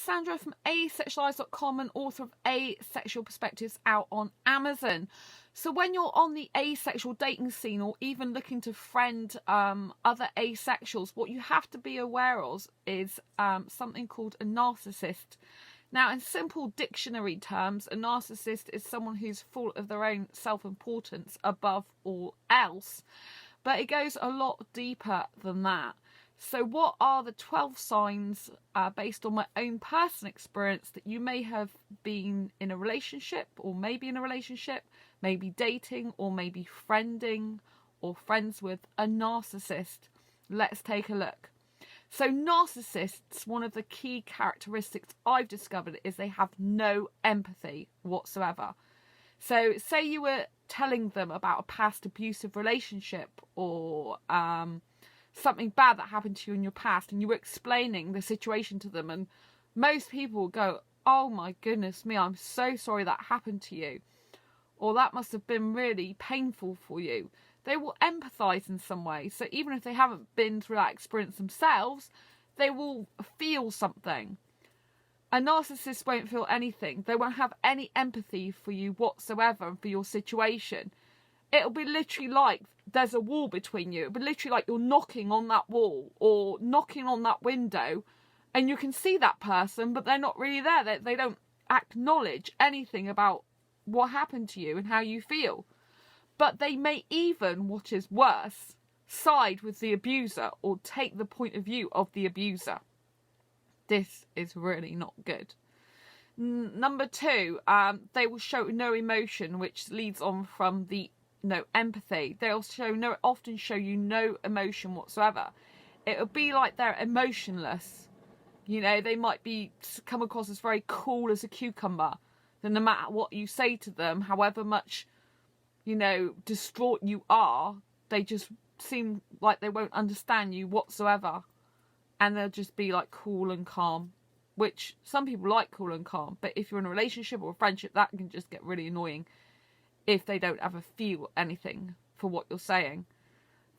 Sandra from Asexualise.com and author of Asexual Perspectives out on Amazon. So when you're on the asexual dating scene or even looking to friend other asexuals, what you have to be aware of is something called a narcissist. Now, in simple dictionary terms, a narcissist is someone who's full of their own self-importance above all else. But it goes a lot deeper than that. So what are the 12 signs, based on my own personal experience, that you may have been in a relationship, or maybe in a relationship, maybe dating, or maybe friending or friends with a narcissist? Let's take a look. So narcissists, one of the key characteristics I've discovered is they have no empathy whatsoever. So say you were telling them about a past abusive relationship or something bad that happened to you in your past, and you were explaining the situation to them, and most people will go, oh my goodness me, I'm so sorry that happened to you, or that must have been really painful for you. They will empathise in some way. So even if they haven't been through that experience themselves, they will feel something. A narcissist won't feel anything. They won't have any empathy for you whatsoever and for your situation. It'll be literally like there's a wall between you. It'll be literally like you're knocking on that wall or knocking on that window, and you can see that person, but they're not really there. They don't acknowledge anything about what happened to you and how you feel. But they may even, what is worse, side with the abuser or take the point of view of the abuser. This is really not good. Number 2, they will show no emotion, which leads on from the no empathy. They'll often show you no emotion whatsoever. It'll be like they're emotionless. You know, they might come across as very cool as a cucumber. Then no matter what you say to them, however much, distraught you are, they just seem like they won't understand you whatsoever. And they'll just be like cool and calm, which some people like cool and calm. But if you're in a relationship or a friendship, that can just get really annoying if they don't ever feel anything for what you're saying.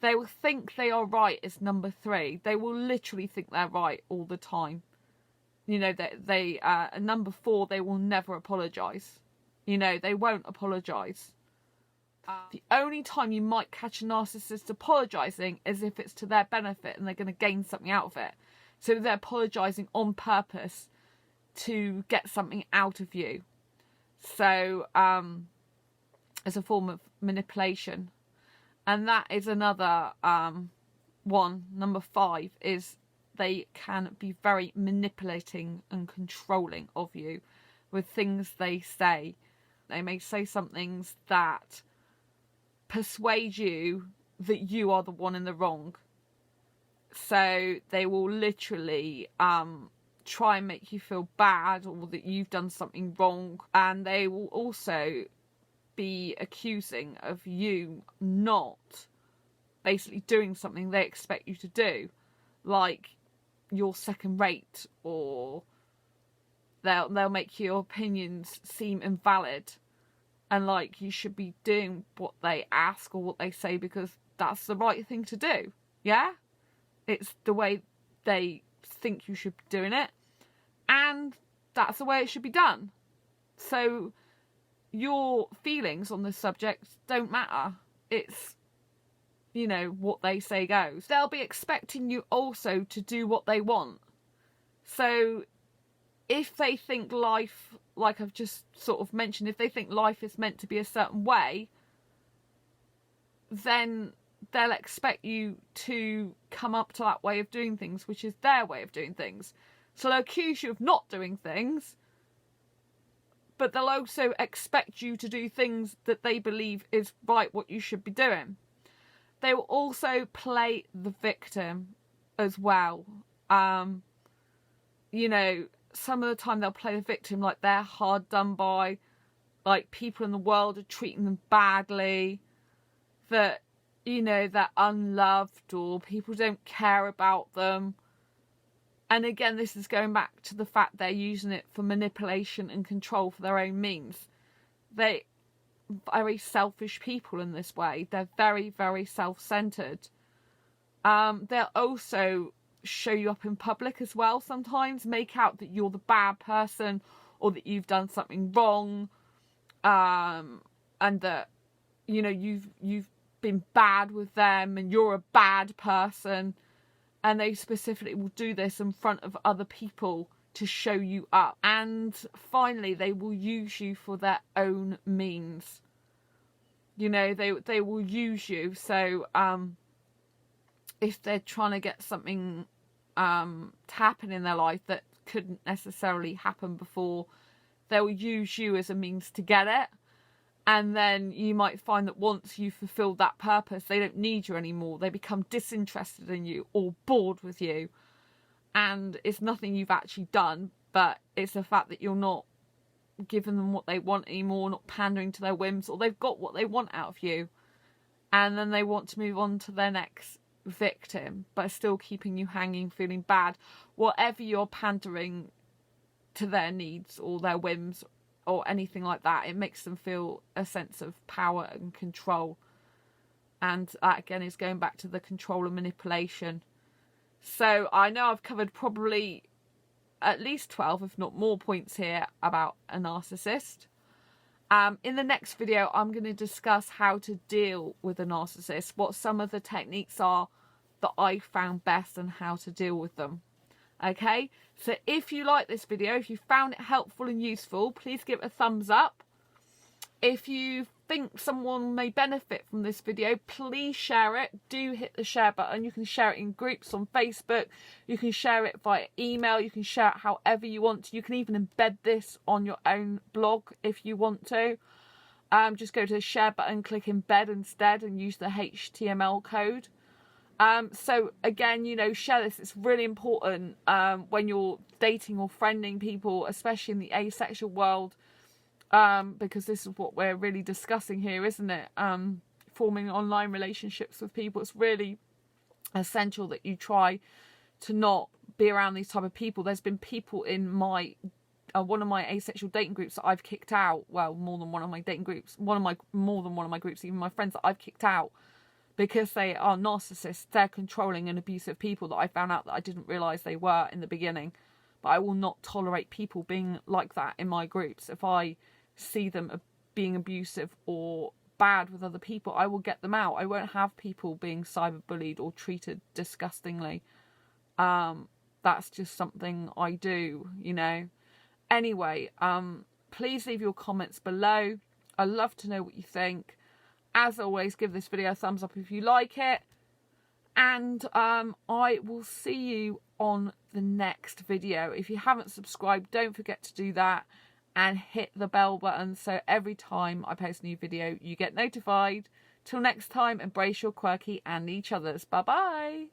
They will think they are right is number 3. They will literally think they're right all the time. Number 4, they will never apologise. They won't apologise. The only time you might catch a narcissist apologising is if it's to their benefit and they're going to gain something out of it. So they're apologising on purpose to get something out of you. So as a form of manipulation. And that is another one. Number 5 is they can be very manipulating and controlling of you with things they say. They may say some things that persuade you that you are the one in the wrong. So they will literally try and make you feel bad or that you've done something wrong. And they will also be accusing of you not basically doing something they expect you to do. Like you're second rate, or they'll make your opinions seem invalid. And like you should be doing what they ask or what they say because that's the right thing to do. Yeah? It's the way they think you should be doing it. And that's the way it should be done. So your feelings on this subject don't matter. It's, what they say goes. They'll be expecting you also to do what they want. So if they think life, like I've just sort of mentioned, if they think life is meant to be a certain way, then they'll expect you to come up to that way of doing things, which is their way of doing things. So they'll accuse you of not doing things, but they'll also expect you to do things that they believe is right, what you should be doing. They will also play the victim as well. Some of the time they'll play the victim like they're hard done by, like people in the world are treating them badly, that, they're unloved or people don't care about them. And again, this is going back to the fact they're using it for manipulation and control for their own means. They're very selfish people in this way. They're very, very self-centered. They'll also show you up in public as well sometimes, make out that you're the bad person or that you've done something wrong, and that, you know, you've been bad with them and you're a bad person. And they specifically will do this in front of other people to show you up. And finally, they will use you for their own means. You know, they will use you. So if they're trying to get something to happen in their life that couldn't necessarily happen before, they'll use you as a means to get it. And then you might find that once you've fulfilled that purpose, they don't need you anymore. They become disinterested in you or bored with you. And it's nothing you've actually done, but it's the fact that you're not giving them what they want anymore, not pandering to their whims, or they've got what they want out of you. And then they want to move on to their next victim, but still keeping you hanging, feeling bad. Whatever you're pandering to their needs or their whims or anything like that, it makes them feel a sense of power and control. And that again is going back to the control and manipulation. So I know I've covered probably at least 12, if not more, points here about a narcissist. In the next video, I'm going to discuss how to deal with a narcissist, what some of the techniques are that I found best and how to deal with them. Okay, so if you like this video, if you found it helpful and useful, please give it a thumbs up. If you think someone may benefit from this video, please share it. Do hit the share button. You can share it in groups on Facebook. You can share it via email. You can share it however you want to. You can even embed this on your own blog if you want to. Just go to the share button, click embed instead, and use the HTML code. So again, you know, share this. It's really important when you're dating or friending people, especially in the asexual world, because this is what we're really discussing here, isn't it? Forming online relationships with people. It's really essential that you try to not be around these type of people. There's been people in my one of my asexual dating groups that I've kicked out. Well, more than one of my dating groups, more than one of my groups, even my friends that I've kicked out, because they are narcissists. They're controlling and abusive people that I found out that I didn't realise they were in the beginning. But I will not tolerate people being like that in my groups. If I see them being abusive or bad with other people, I will get them out. I won't have people being cyberbullied or treated disgustingly. That's just something I do, you know. Anyway, please leave your comments below. I'd love to know what you think. As always, give this video a thumbs up if you like it. And I will see you on the next video. If you haven't subscribed, don't forget to do that. And hit the bell button so every time I post a new video, you get notified. Till next time, embrace your quirky and each other's. Bye-bye.